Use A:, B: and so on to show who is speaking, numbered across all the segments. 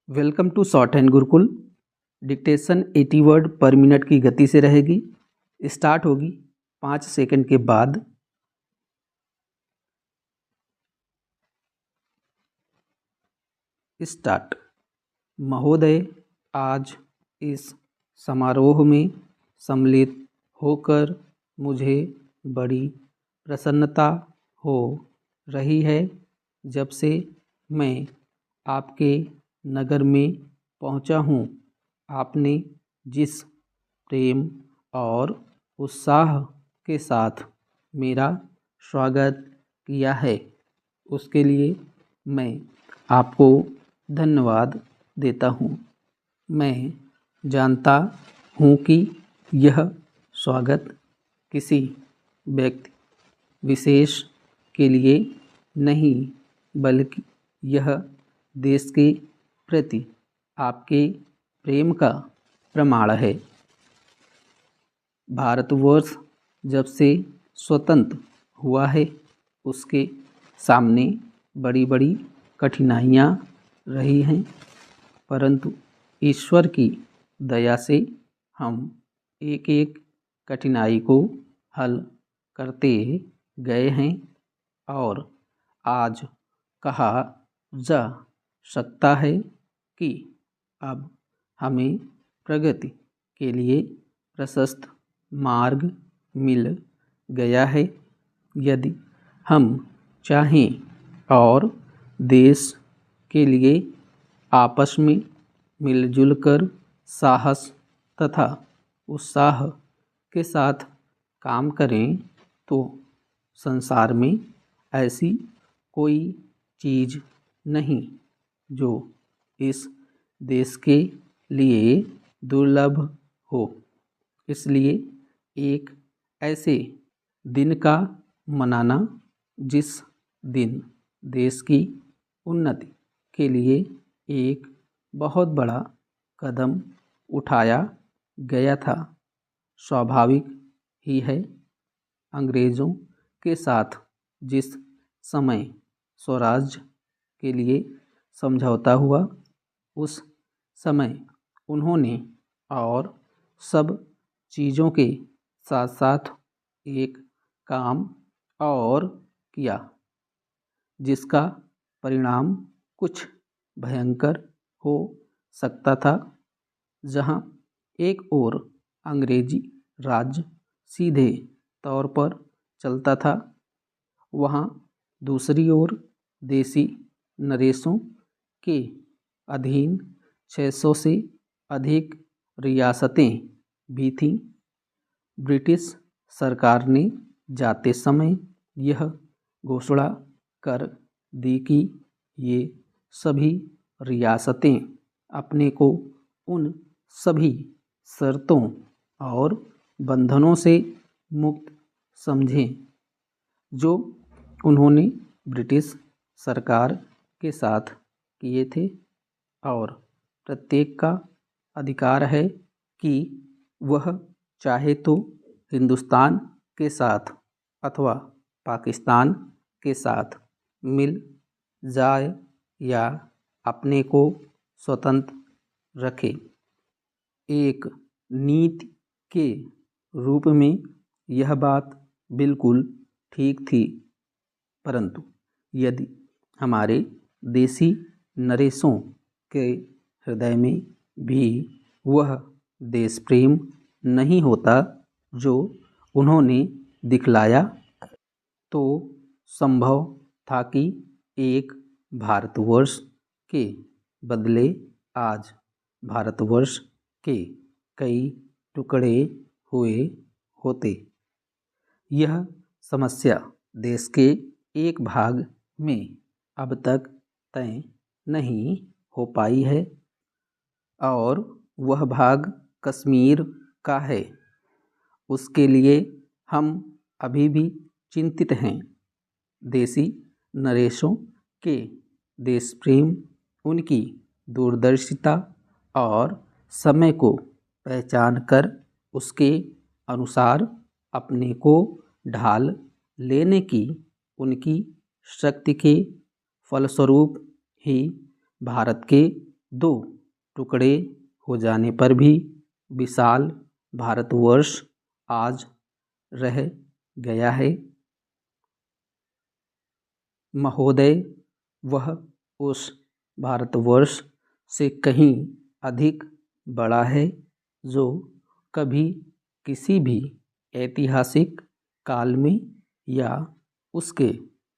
A: Welcome to shorthand Gurukul. Dictation 80 word per minute की गति से रहेगी। स्टार्ट होगी 5 सेकंड के बाद। स्टार्ट। महोदय, आज इस समारोह में सम्मिलित होकर मुझे बड़ी प्रसन्नता हो रही है। जब से मैं आपके नगर में पहुंचा हूं, आपने जिस प्रेम और उत्साह के साथ मेरा स्वागत किया है, उसके लिए मैं आपको धन्यवाद देता हूं। मैं जानता हूं कि यह स्वागत किसी व्यक्ति विशेष के लिए नहीं, बल्कि यह देश के प्रति आपके प्रेम का प्रमाण है। भारतवर्ष जब से स्वतंत्र हुआ है, उसके सामने बड़ी बड़ी कठिनाइयाँ रही हैं, परंतु ईश्वर की दया से हम एक एक कठिनाई को हल करते गए हैं और आज कहा जा सकता है कि अब हमें प्रगति के लिए प्रशस्त मार्ग मिल गया है। यदि हम चाहें और देश के लिए आपस में मिलजुल कर साहस तथा उत्साह के साथ काम करें, तो संसार में ऐसी कोई चीज़ नहीं जो इस देश के लिए दुर्लभ हो। इसलिए एक ऐसे दिन का मनाना जिस दिन देश की उन्नति के लिए एक बहुत बड़ा कदम उठाया गया था, स्वाभाविक ही है। अंग्रेज़ों के साथ जिस समय स्वराज्य के लिए समझौता हुआ, उस समय उन्होंने और सब चीज़ों के साथ साथ एक काम और किया, जिसका परिणाम कुछ भयंकर हो सकता था। जहां एक ओर अंग्रेजी राज सीधे तौर पर चलता था, वहां दूसरी ओर देसी नरेशों के अधीन 600 से अधिक रियासतें भी थीं। ब्रिटिश सरकार ने जाते समय यह घोषणा कर दी कि ये सभी रियासतें अपने को उन सभी शर्तों और बंधनों से मुक्त समझें जो उन्होंने ब्रिटिश सरकार के साथ किए थे, और प्रत्येक का अधिकार है कि वह चाहे तो हिंदुस्तान के साथ अथवा पाकिस्तान के साथ मिल जाए या अपने को स्वतंत्र रखे। एक नीति के रूप में यह बात बिल्कुल ठीक थी, परंतु यदि हमारे देसी नरेशों के हृदय में भी वह देश प्रेम नहीं होता जो उन्होंने दिखलाया, तो संभव था कि एक भारतवर्ष के बदले आज भारतवर्ष के कई टुकड़े हुए होते। यह समस्या देश के एक भाग में अब तक तय नहीं हो पाई है, और वह भाग कश्मीर का है। उसके लिए हम अभी भी चिंतित हैं। देसी नरेशों के देश प्रेम, उनकी दूरदर्शिता और समय को पहचान कर उसके अनुसार अपने को ढाल लेने की उनकी शक्ति के फलस्वरूप ही भारत के दो टुकड़े हो जाने पर भी विशाल भारतवर्ष आज रह गया है। महोदय, वह उस भारतवर्ष से कहीं अधिक बड़ा है जो कभी किसी भी ऐतिहासिक काल में या उसके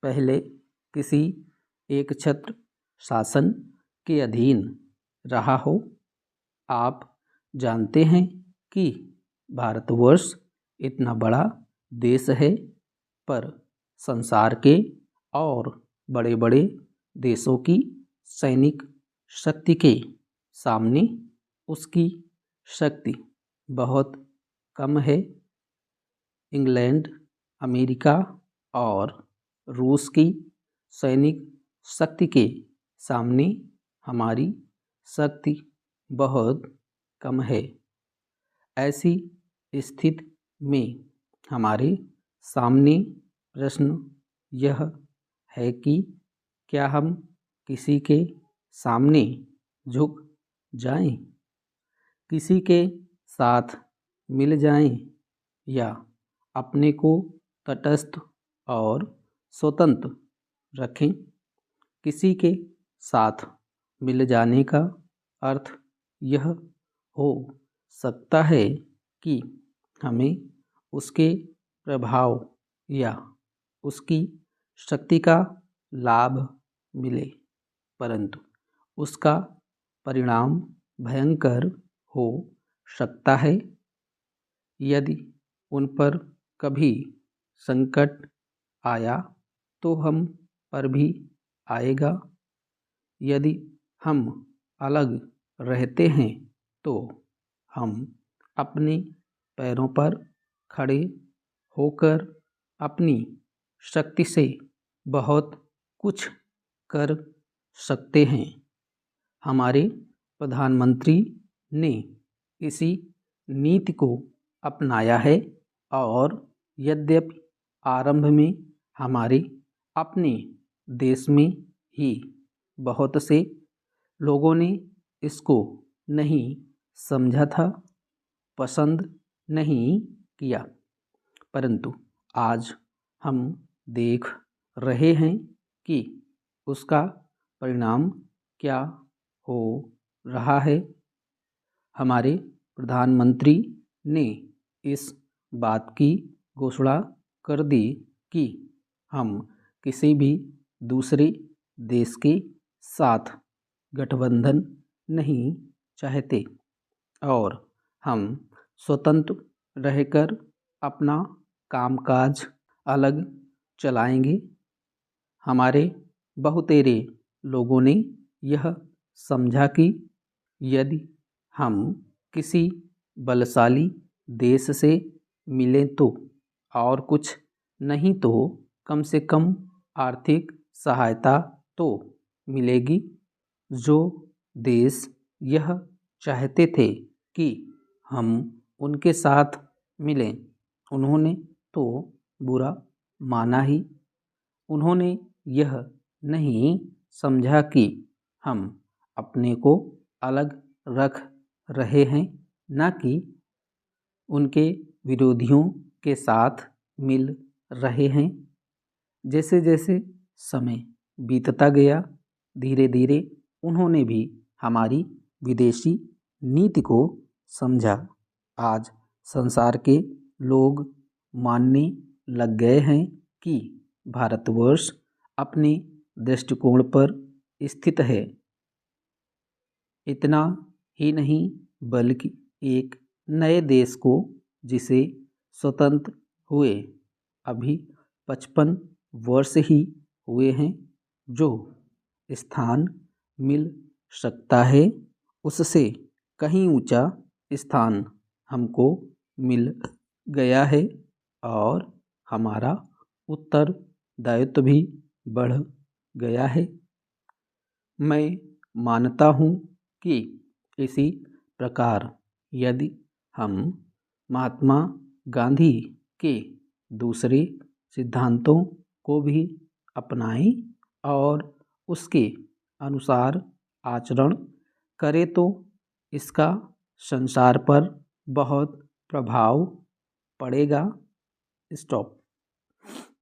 A: पहले किसी एकछत्र शासन के अधीन रहा हो। आप जानते हैं कि भारतवर्ष इतना बड़ा देश है, पर संसार के और बड़े बड़े देशों की सैनिक शक्ति के सामने उसकी शक्ति बहुत कम है। इंग्लैंड, अमेरिका और रूस की सैनिक शक्ति के सामने हमारी शक्ति बहुत कम है। ऐसी स्थिति में हमारे सामने प्रश्न यह है कि क्या हम किसी के सामने झुक जाएं, किसी के साथ मिल जाएं, या अपने को तटस्थ और स्वतंत्र रखें। किसी के साथ मिल जाने का अर्थ यह हो सकता है कि हमें उसके प्रभाव या उसकी शक्ति का लाभ मिले, परंतु उसका परिणाम भयंकर हो सकता है। यदि उन पर कभी संकट आया तो हम पर भी आएगा। यदि हम अलग रहते हैं तो हम अपने पैरों पर खड़े होकर अपनी शक्ति से बहुत कुछ कर सकते हैं। हमारे प्रधानमंत्री ने इसी नीति को अपनाया है और यद्यपि आरंभ में हमारे अपने देश में ही बहुत से लोगों ने इसको नहीं समझा था, पसंद नहीं किया, परंतु आज हम देख रहे हैं कि उसका परिणाम क्या हो रहा है। हमारे प्रधानमंत्री ने इस बात की घोषणा कर दी कि हम किसी भी दूसरे देश के साथ गठबंधन नहीं चाहते और हम स्वतंत्र रहकर अपना कामकाज अलग चलाएंगे। हमारे बहुतेरे लोगों ने यह समझा कि यदि हम किसी बलशाली देश से मिलें तो और कुछ नहीं तो कम से कम आर्थिक सहायता तो मिलेगी। जो देश यह चाहते थे कि हम उनके साथ मिलें, उन्होंने तो बुरा माना ही। उन्होंने यह नहीं समझा कि हम अपने को अलग रख रहे हैं, न कि उनके विरोधियों के साथ मिल रहे हैं। जैसे जैसे समय बीतता गया, धीरे धीरे उन्होंने भी हमारी विदेशी नीति को समझा। आज संसार के लोग मानने लग गए हैं कि भारतवर्ष अपने दृष्टिकोण पर स्थित है। इतना ही नहीं बल्कि एक नए देश को, जिसे स्वतंत्र हुए अभी 55 वर्ष ही हुए हैं, जो स्थान मिल सकता है उससे कहीं ऊंचा स्थान हमको मिल गया है और हमारा उत्तरदायित्व भी बढ़ गया है। मैं मानता हूँ कि इसी प्रकार यदि हम महात्मा गांधी के दूसरे सिद्धांतों को भी अपनाएं और उसके अनुसार आचरण करे तो इसका संसार पर बहुत प्रभाव पड़ेगा। स्टॉप।